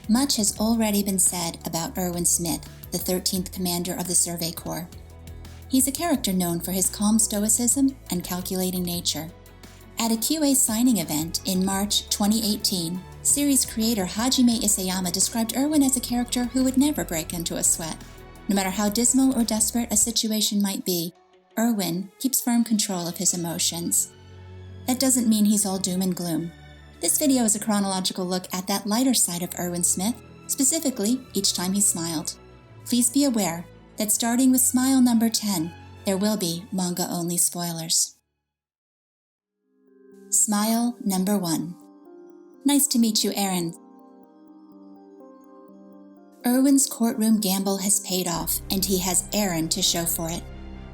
Much has already been said about Erwin Smith, the 13th Commander of the Survey Corps. He's a character known for his calm stoicism and calculating nature. At a QA signing event in March 2018, series creator Hajime Isayama described Erwin as a character who would never break into a sweat. No matter how dismal or desperate a situation might be, Erwin keeps firm control of his emotions. That doesn't mean he's all doom and gloom. This video is a chronological look at that lighter side of Erwin Smith, specifically each time he smiled. Please be aware that starting with smile number 10, there will be manga-only spoilers. Smile number 1. Nice to meet you, Aaron. Erwin's courtroom gamble has paid off, and he has Aaron to show for it.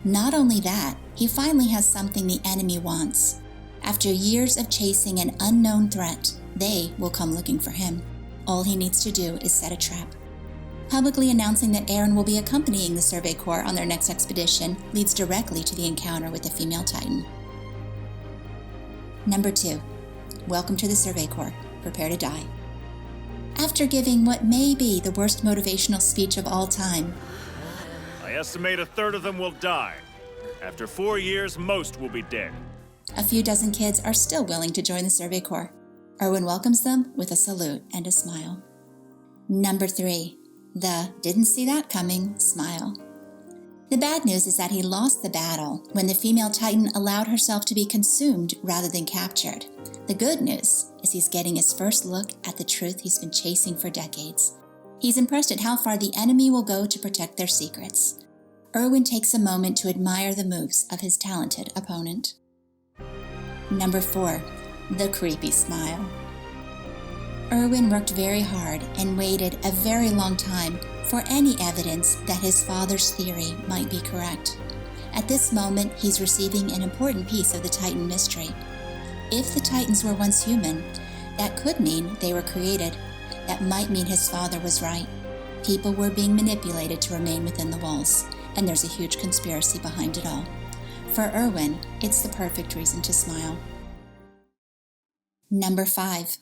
Not only that, he finally has something the enemy wants. After years of chasing an unknown threat, they will come looking for him. All he needs to do is set a trap. Publicly announcing that Aaron will be accompanying the Survey Corps on their next expedition leads directly to the encounter with the female Titan. Number 2. Welcome to the Survey Corps. Prepare to die. After giving what may be the worst motivational speech of all time, I estimate a third of them will die. After 4 years, most will be dead. A few dozen kids are still willing to join the Survey Corps. Erwin welcomes them with a salute and a smile. Number 3. The didn't see that coming smile. The bad news is that he lost the battle when the female Titan allowed herself to be consumed rather than captured. The good news is he's getting his first look at the truth he's been chasing for decades. He's impressed at how far the enemy will go to protect their secrets. Erwin takes a moment to admire the moves of his talented opponent. Number 4. The creepy smile. Erwin worked very hard and waited a very long time for any evidence that his father's theory might be correct. At this moment, he's receiving an important piece of the Titan mystery. If the Titans were once human, that could mean they were created. That might mean his father was right. People were being manipulated to remain within the walls, and there's a huge conspiracy behind it all. For Erwin, it's the perfect reason to smile. Number 5.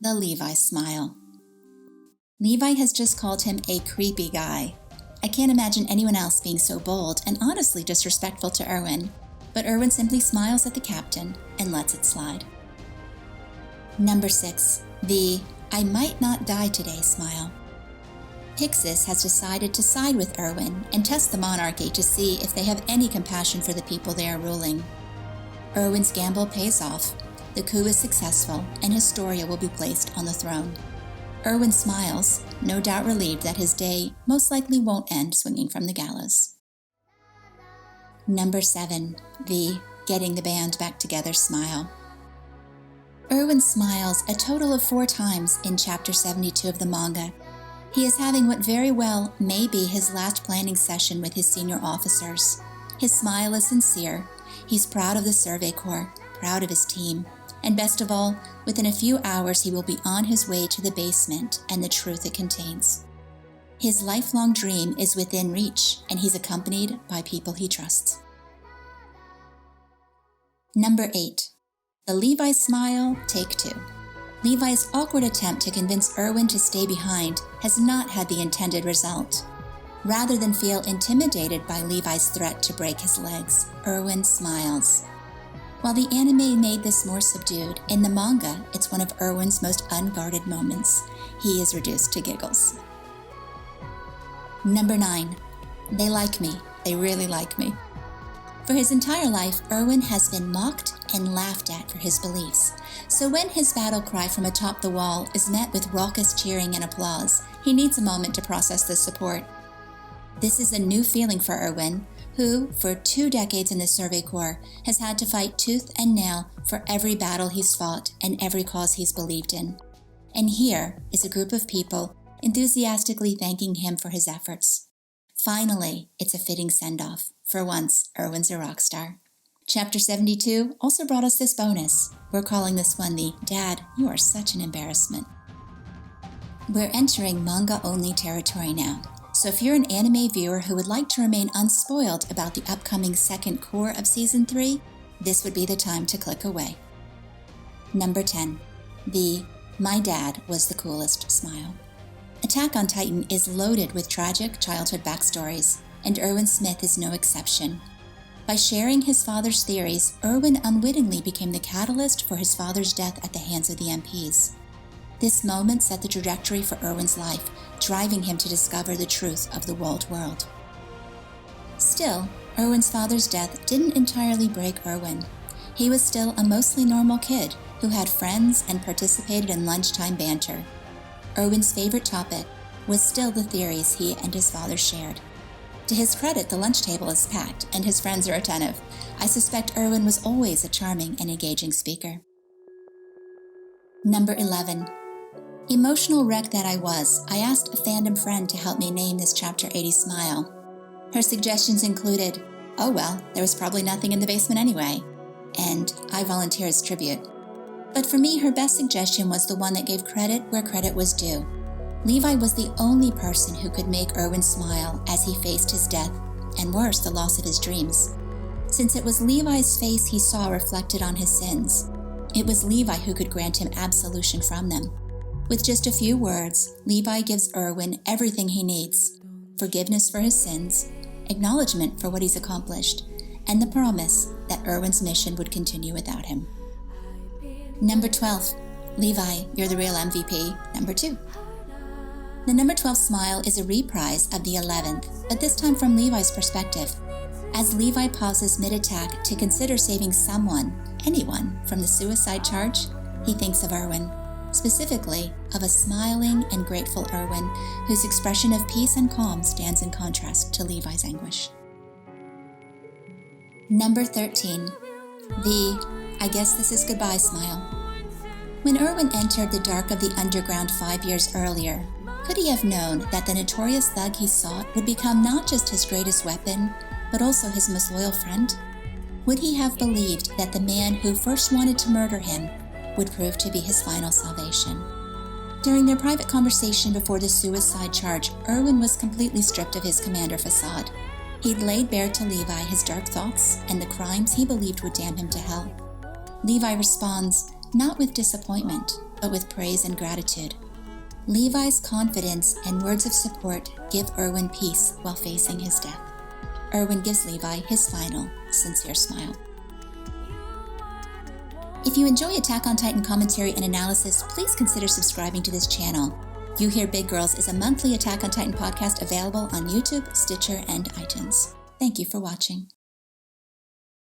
The Levi smile. Levi has just called him a creepy guy. I can't imagine anyone else being so bold and honestly disrespectful to Erwin, but Erwin simply smiles at the captain and lets it slide. Number 6. The I might not die today smile. Pixis has decided to side with Erwin and test the monarchy to see if they have any compassion for the people they are ruling. Erwin's gamble pays off. The coup is successful, and Historia will be placed on the throne. Erwin smiles, no doubt relieved that his day most likely won't end swinging from the gallows. Number 7. The getting the band back together smile. Erwin smiles a total of 4 times in Chapter 72 of the manga. He is having what very well may be his last planning session with his senior officers. His smile is sincere. He's proud of the Survey Corps, proud of his team. And best of all, within a few hours he will be on his way to the basement and the truth it contains. His lifelong dream is within reach, and he's accompanied by people he trusts. Number 8. The Levi smile, take 2. Levi's awkward attempt to convince Erwin to stay behind has not had the intended result. Rather than feel intimidated by Levi's threat to break his legs, Erwin smiles. While the anime made this more subdued, in the manga, it's one of Erwin's most unguarded moments. He is reduced to giggles. Number 9. They like me. They really like me. For his entire life, Erwin has been mocked and laughed at for his beliefs. So when his battle cry from atop the wall is met with raucous cheering and applause, he needs a moment to process this support. This is a new feeling for Erwin, who, for 2 decades in the Survey Corps, has had to fight tooth and nail for every battle he's fought and every cause he's believed in. And here is a group of people enthusiastically thanking him for his efforts. Finally, it's a fitting send-off. For once, Erwin's a rock star. Chapter 72 also brought us this bonus. We're calling this one the Dad, You Are Such an Embarrassment. We're entering manga-only territory now. So if you're an anime viewer who would like to remain unspoiled about the upcoming second core of Season 3, this would be the time to click away. Number 10. The My Dad Was the Coolest smile. Attack on Titan is loaded with tragic childhood backstories, and Erwin Smith is no exception. By sharing his father's theories, Erwin unwittingly became the catalyst for his father's death at the hands of the MPs. This moment set the trajectory for Erwin's life, driving him to discover the truth of the old world. Still, Erwin's father's death didn't entirely break Erwin. He was still a mostly normal kid who had friends and participated in lunchtime banter. Erwin's favorite topic was still the theories he and his father shared. To his credit, the lunch table is packed and his friends are attentive. I suspect Erwin was always a charming and engaging speaker. Number 11. Emotional wreck that I was, I asked a fandom friend to help me name this Chapter 80 smile. Her suggestions included, "Oh well, there was probably nothing in the basement anyway," and "I volunteer as tribute." But for me, her best suggestion was the one that gave credit where credit was due. Levi was the only person who could make Erwin smile as he faced his death, and worse, the loss of his dreams. Since it was Levi's face he saw reflected on his sins, it was Levi who could grant him absolution from them. With just a few words, Levi gives Erwin everything he needs: forgiveness for his sins, acknowledgement for what he's accomplished, and the promise that Erwin's mission would continue without him. Number 12. Levi, you're the real MVP. Number 2. The number 12 smile is a reprise of the 11th, but this time from Levi's perspective. As Levi pauses mid-attack to consider saving someone, anyone, from the suicide charge, he thinks of Erwin, specifically of a smiling and grateful Erwin whose expression of peace and calm stands in contrast to Levi's anguish. Number 13. The "I guess this is goodbye" smile. When Erwin entered the dark of the underground 5 years earlier, could he have known that the notorious thug he sought would become not just his greatest weapon, but also his most loyal friend? Would he have believed that the man who first wanted to murder him would prove to be his final salvation? During their private conversation before the suicide charge, Erwin was completely stripped of his commander facade. He'd laid bare to Levi his dark thoughts and the crimes he believed would damn him to hell. Levi responds, not with disappointment, but with praise and gratitude. Levi's confidence and words of support give Erwin peace while facing his death. Erwin gives Levi his final, sincere smile. If you enjoy Attack on Titan commentary and analysis, please consider subscribing to this channel. You Hear Big Girls is a monthly Attack on Titan podcast available on YouTube, Stitcher, and iTunes. Thank you for watching.